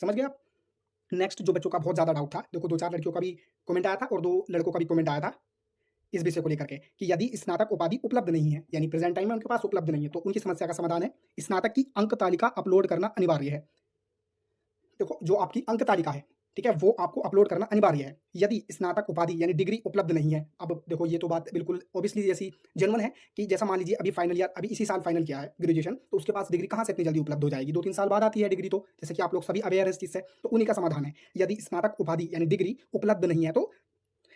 समझ गए आप? नेक्स्ट जो बच्चों का बहुत ज़्यादा डाउट था, देखो 2-4 लड़कियों का भी कमेंट आया था और 2 लड़कों का भी कमेंट आया था इस विषय को लेकर के कि यदि स्नातक उपाधि उपलब्ध नहीं है, यानी प्रेज़ेंट टाइम में उनके पास उपलब्ध नहीं है, तो उनकी समस्या का समाधान है, स्नातक की अंक तालिका अपलोड करना अनिवार्य है। देखो, जो आपकी अंक तालिका है, ठीक है? वो आपको अपलोड करना अनिवार्य है। यदि स्नातक उपाधि यानी डिग्री उपलब्ध नहीं है, अब देखो ये तो बात बिल्कुल ऑब्वियसली ऐसी जेन्युइन है कि जैसा मान लीजिए अभी फाइनल ईयर अभी इसी साल फाइनल किया है ग्रेजुएशन, तो उसके पास डिग्री कहाँ से इतनी जल्दी उपलब्ध हो जाएगी? 2-3 साल बाद आती है डिग्री तो, जैसे कि आप लोग सभी अवेयर हैं इस चीज़ से। तो उन्हीं का समाधान है, यदि स्नातक उपाधि यानी डिग्री उपलब्ध नहीं है तो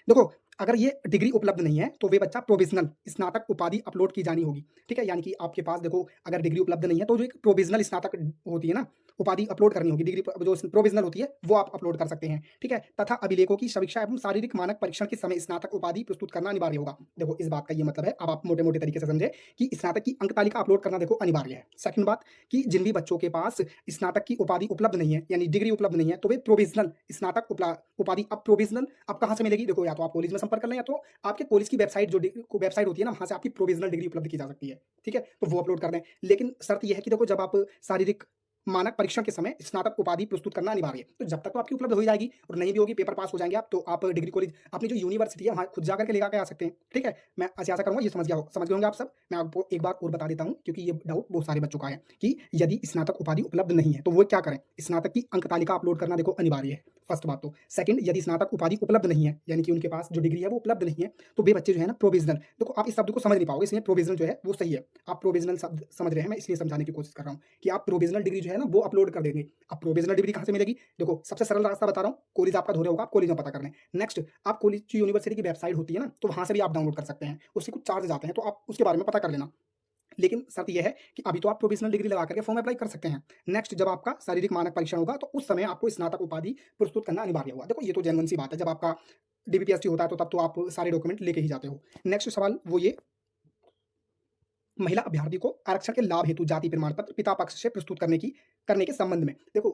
देखो, अगर ये डिग्री उपलब्ध नहीं है, तो वे बच्चा प्रोविज़नल स्नातक उपाधि अपलोड की जानी होगी, ठीक है? यानी कि आपके पास देखो अगर डिग्री उपलब्ध नहीं है, तो जो एक प्रोविज़नल स्नातक होती है ना, उपाधि अपलोड करनी होगी, डिग्री जो प्रोविज़नल होती है, वो आप अपलोड कर सकते हैं, ठीक है? तथा अभिलेखों की समीक्षा एवं शारीरिक मानक परीक्षण के समय स्नातक उपाधि प्रस्तुत करना अनिवार्य होगा। देखो, इस बात का ये मतलब है, अब आप मोटे-मोटे तरीके से समझे कि स्नातक की अंक तालिका अपलोड करना देखो अनिवार्य है। सेकंड बात कि जिन भी बच्चों के पास स्नातक की उपाधि उपलब्ध नहीं है, यानी डिग्री उपलब्ध नहीं है, तो वे प्रोविज़नल स्नातक उपाधि अब प्रोविज़नल अब कहाँ से मिलेगी? देखो, या तो आप कॉलेज में संपर्क कर लें या तो आपके कॉलेज की वेबसाइट जो वेबसाइट होती है ना, वहाँ से आपकी प्रोविज़नल डिग्री उपलब्ध की जा सकती है, ठीक है? तो वो अपलोड कर दें। लेकिन शर्त ये है कि देखो जब आप शारीरिक मानक परीक्षण के समय स्नातक उपाधि प्रस्तुत करना अनिवार्य है। तो जब तक तो आपकी उपलब्ध हो ही जाएगी और नहीं भी होगी, पेपर पास हो जाएँगे आप, तो आप डिग्री कॉलेज अपनी जो यूनिवर्सिटी है, वहाँ खुद जाकर के लेकर के आ सकते हैं, ठीक है? मैं ऐसे आशा करूँगा ये समझ गए होंगे आप सब। मैं आपको एक बार और बता देता हूँ क्योंकि ये डाउट बहुत सारे बच्चों का है कि यदि स्नातक उपाधि उपलब्ध नहीं है, तो वो क्या करें? स्नातक की अंक तालिका अपलोड करना देखो अनिवार्य है, फर्स्ट बात तो। सेकंड, यदि स्नातक उपाधि उपलब्ध नहीं है, यानी कि उनके पास जो डिग्री है वो उपलब्ध नहीं है, तो वे बच्चे जो है ना प्रोविज़नल देखो आप इस शब्द को समझ नहीं पाओगे, इसलिए प्रोविज़नल जो है वो सही है। आप प्रोविज़नल शब्द समझ रहे हैं, मैं इसलिए समझाने की कोशिश कर रहा हूँ कि आप प्रोविज़नल डिग्री जो है ना वो अपलोड कर देंगे। अब प्रोविज़नल डिग्री कहाँ से मिलेगी? देखो, सबसे सरल रास्ता बता रहा हूँ, कॉलेज आपका धो रहे होगा, आप कॉलेज में पता कर लें। नेक्स्ट, आप कॉलेज की यूनिवर्सिटी की वेबसाइट होती है ना, तो वहाँ से भी आप डाउनलोड कर सकते हैं। उसके कुछ चार्जेज़ आते हैं, तो आप उसके बारे में पता कर लेना। लेकिन शर्त ये है कि अभी तो आप प्रोविज़नल डिग्री लगा करके फॉर्म अप्लाई कर सकते हैं। नेक्स्ट, जब आपका शारीरिक मानक परीक्षण होगा, तो उस समय आपको स्नातक उपाधि प्रस्तुत करना अनिवार्य होगा। देखो, ये तो जेन्युइन सी बात है, जब आपका डीबीपीएसटी होता है, तो तब तो आप सारे डॉक्यूमेंट लेके ही जाते हो। नेक्स्ट सवाल वो ये, महिला अभ्यर्थी को आरक्षण के लाभ हेतु जाति प्रमाण पत्र पिता पक्ष से प्रस्तुत करने के संबंध में। देखो,